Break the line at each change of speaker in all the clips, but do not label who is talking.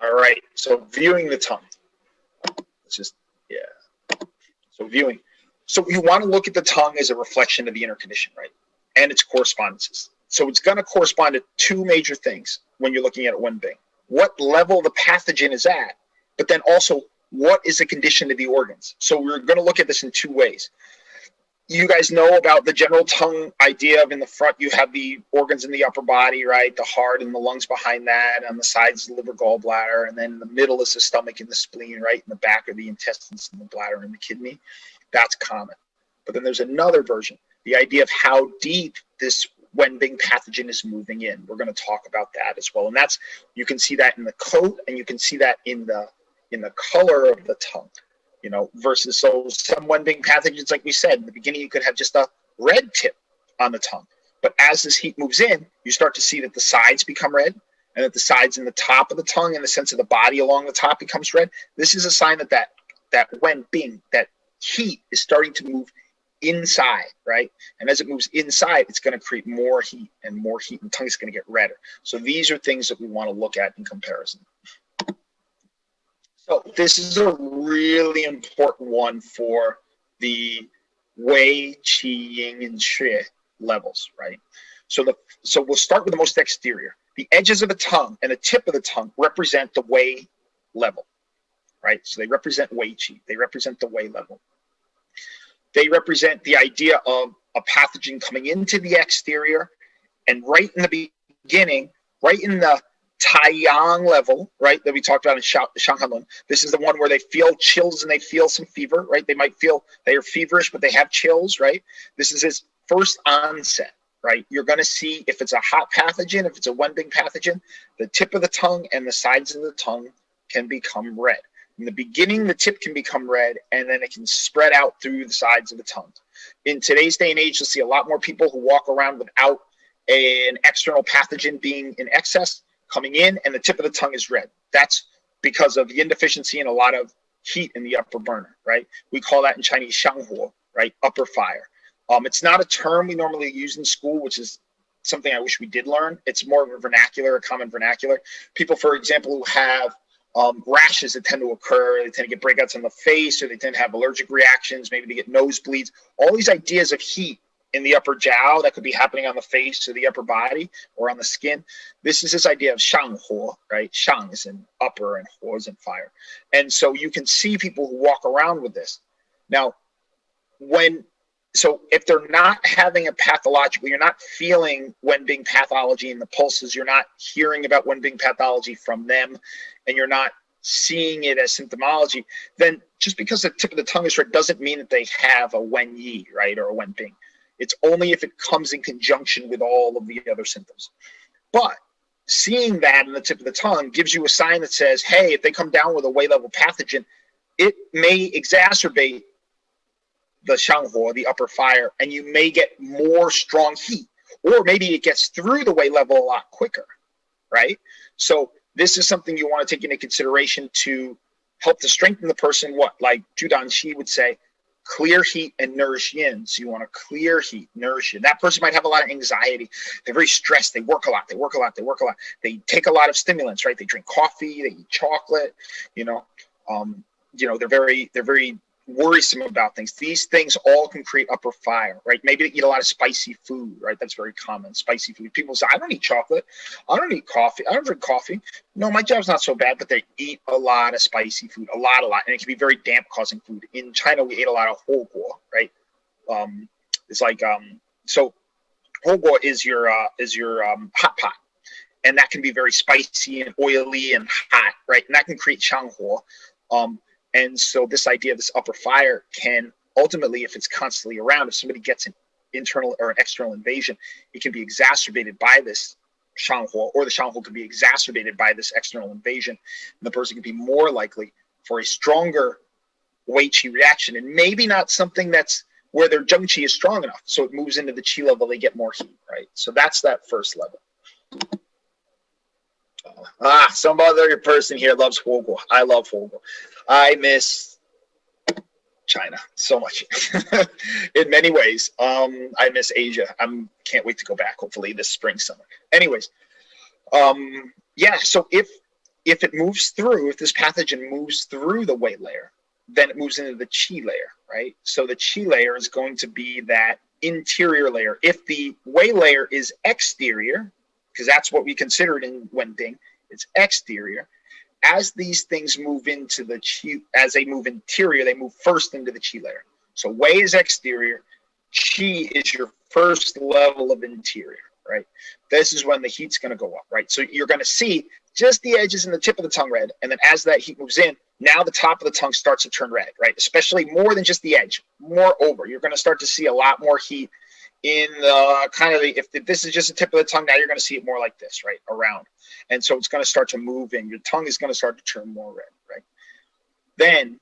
All right. So viewing the tongue. It's just, yeah. So viewing. So you want to look at the tongue as a reflection of the inner condition, right? And its correspondences. So it's going to correspond to two major things when you're looking at it Wen Bing. What level the pathogen is at, but then also what is the condition of the organs. So we're going to look at this in two ways. You guys know about the general tongue idea of in the front, you have the organs in the upper body, right? The heart and the lungs behind that. On the sides, the liver, gallbladder. And then in the middle is the stomach and the spleen, right? In the back are the intestines and the bladder and the kidney. That's common. But then there's another version, the idea of how deep this Wen Bing pathogen is moving in. We're going to talk about that as well. And that's, you can see that in the coat and you can see that in the color of the tongue. You know, versus so some Wen Bing pathogens, like we said, in the beginning, you could have just a red tip on the tongue. But as this heat moves in, you start to see that the sides become red and that the sides and the top of the tongue and the sense of the body along the top becomes red. This is a sign that that Wen Bing, that heat is starting to move inside, right? And as it moves inside, it's going to create more heat, and the tongue is going to get redder. So these are things that we want to look at in comparison. So this is a really important one for the Wei, Qi, Ying, and Xue levels, right? So we'll start with the most exterior. The edges of the tongue and the tip of the tongue represent the Wei level, right? So they represent Wei Qi. They represent the Wei level. They represent the idea of a pathogen coming into the exterior, and right in the beginning, right in the Taiyang level, right, that we talked about in Shanghanlun. This is the one where they feel chills and they feel some fever, right? They might feel they are feverish, but they have chills, right? This is its first onset, right? You're going to see if it's a hot pathogen, if it's a Wen Bing pathogen, the tip of the tongue and the sides of the tongue can become red. In the beginning, the tip can become red, and then it can spread out through the sides of the tongue. In today's day and age, you'll see a lot more people who walk around without an external pathogen being in excess, coming in, and the tip of the tongue is red. That's because of yin deficiency and a lot of heat in the upper burner, right? We call that in Chinese shanghuo, right? Upper fire. It's not a term we normally use in school, which is something I wish we did learn. It's more of a vernacular, a common vernacular. People, for example, who have rashes that tend to occur, they tend to get breakouts on the face, or they tend to have allergic reactions, maybe they get nosebleeds. All these ideas of heat in the upper jiao that could be happening on the face or the upper body or on the skin. This is this idea of shanghuo, right? Shang is in upper and huo is in fire. And so you can see people who walk around with this. Now, so if they're not having a pathological, you're not feeling Wen Bing pathology in the pulses, you're not hearing about Wen Bing pathology from them, and you're not seeing it as symptomology, then just because the tip of the tongue is red doesn't mean that they have a Wen Yi, right, or a Wen Bing. It's only if it comes in conjunction with all of the other symptoms. But seeing that in the tip of the tongue gives you a sign that says, hey, if they come down with a Wei level pathogen, it may exacerbate the shanghuo, the upper fire, and you may get more strong heat. Or maybe it gets through the Wei level a lot quicker, right? So this is something you want to take into consideration to help to strengthen the person. What, like Judan Shi would say, clear heat and nourish yin. So you want to clear heat, nourish yin. That person might have a lot of anxiety. They're very stressed. They work a lot. They take a lot of stimulants, right? They drink coffee. They eat chocolate. They're very worrisome about things. These things all can create upper fire, right? Maybe they eat a lot of spicy food, right? That's very common, spicy food. People say, I don't eat chocolate. I don't eat coffee. I don't drink coffee. No, my job's not so bad, but they eat a lot of spicy food, a lot. And it can be very damp causing food. In China, we ate a lot of hoguo, right? It's like, so hoguo is your hot pot. And that can be very spicy and oily and hot, right? And that can create shanghuo. And so this idea of this upper fire can ultimately, if it's constantly around, if somebody gets an internal or an external invasion, it can be exacerbated by this shanghuo, or the shanghuo can be exacerbated by this external invasion. And the person can be more likely for a stronger Wei Qi reaction, and maybe not something that's where their Zheng Qi is strong enough. So it moves into the Qi level, they get more heat, right? So that's that first level. Some other person here loves Huoguo. I love Huoguo. I miss China so much. In many ways, I miss Asia. Can't wait to go back, hopefully this spring, summer. Anyways, so if if it moves through, if this pathogen moves through the weight layer, then it moves into the qi layer, right? So the qi layer is going to be that interior layer. If the weight layer is exterior, because that's what we consider it in Wen Bing, it's exterior. As these things move into the qi, as they move interior, they move first into the qi layer. So wei is exterior, qi is your first level of interior, right? This is when the heat's going to go up, right? So you're going to see just the edges and the tip of the tongue red, and then as that heat moves in, now the top of the tongue starts to turn red, right? Especially more than just the edge, more over. You're going to start to see a lot more heat in the kind of the, if this is just the tip of the tongue, now you're going to see it more like this, right? Around. And so it's going to start to move in. Your tongue is going to start to turn more red, right? Then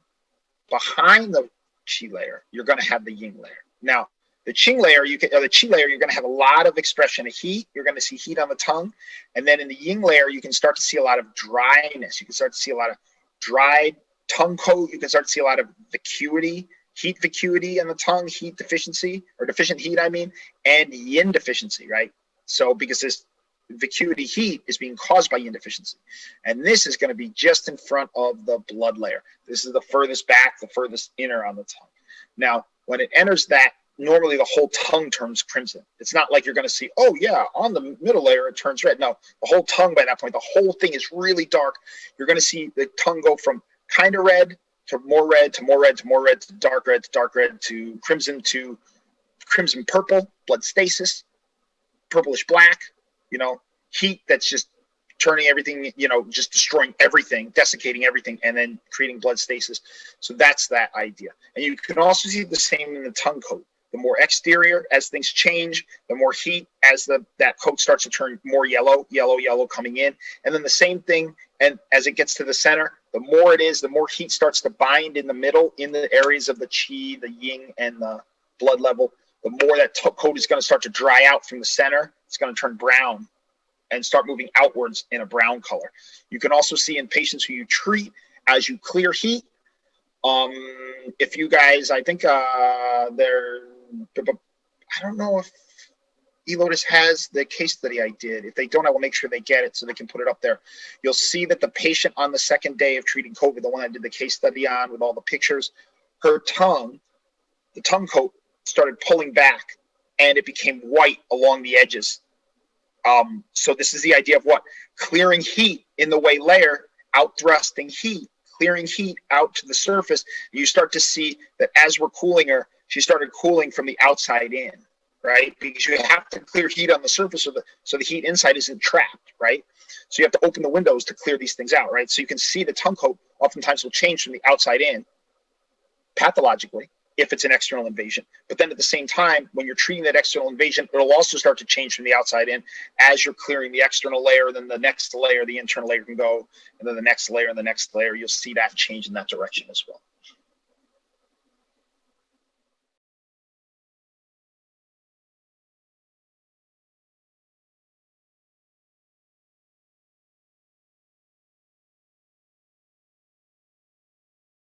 behind the qi layer, you're going to have the Ying layer. Now, the qi layer, you're going to have a lot of expression of heat. You're going to see heat on the tongue. And then in the Ying layer, you can start to see a lot of dryness. You can start to see a lot of dried tongue coat. You can start to see a lot of vacuity, heat vacuity on the tongue, heat deficiency, or deficient heat, I mean, and yin deficiency, right? So because this vacuity heat is being caused by yin deficiency. And this is going to be just in front of the blood layer. This is the furthest back, the furthest inner on the tongue. Now, when it enters that, normally the whole tongue turns crimson. It's not like you're going to see, oh yeah, on the middle layer it turns red. No, the whole tongue by that point, the whole thing is really dark. You're going to see the tongue go from kind of red to more red to more red to more red to dark red to crimson purple, blood stasis, purplish black, heat that's just turning everything, just destroying everything, desiccating everything, and then creating blood stasis. So that's that idea. And you can also see the same in the tongue coat. The more exterior, as things change, the more heat as that coat starts to turn more yellow coming in. And then the same thing, and as it gets to the center, the more it is, the more heat starts to bind in the middle, in the areas of the qi, the yin, and the blood level. The more that coat is going to start to dry out from the center, it's going to turn brown and start moving outwards in a brown color. You can also see in patients who you treat, as you clear heat, if you guys, I think I don't know if eLotus has the case study I did. If they don't, I will make sure they get it so they can put it up there. You'll see that the patient on the second day of treating COVID, the one I did the case study on with all the pictures, her tongue, the tongue coat started pulling back and it became white along the edges. So this is the idea of what? Clearing heat in the wei layer, out thrusting heat, clearing heat out to the surface. You start to see that as we're cooling her, she started cooling from the outside in, right? Because you have to clear heat on the surface so the heat inside isn't trapped, right? So you have to open the windows to clear these things out, right? So you can see the tongue coat oftentimes will change from the outside in pathologically if it's an external invasion. But then at the same time, when you're treating that external invasion, it'll also start to change from the outside in as you're clearing the external layer, then the next layer, the internal layer can go, and then the next layer and the next layer, you'll see that change in that direction as well.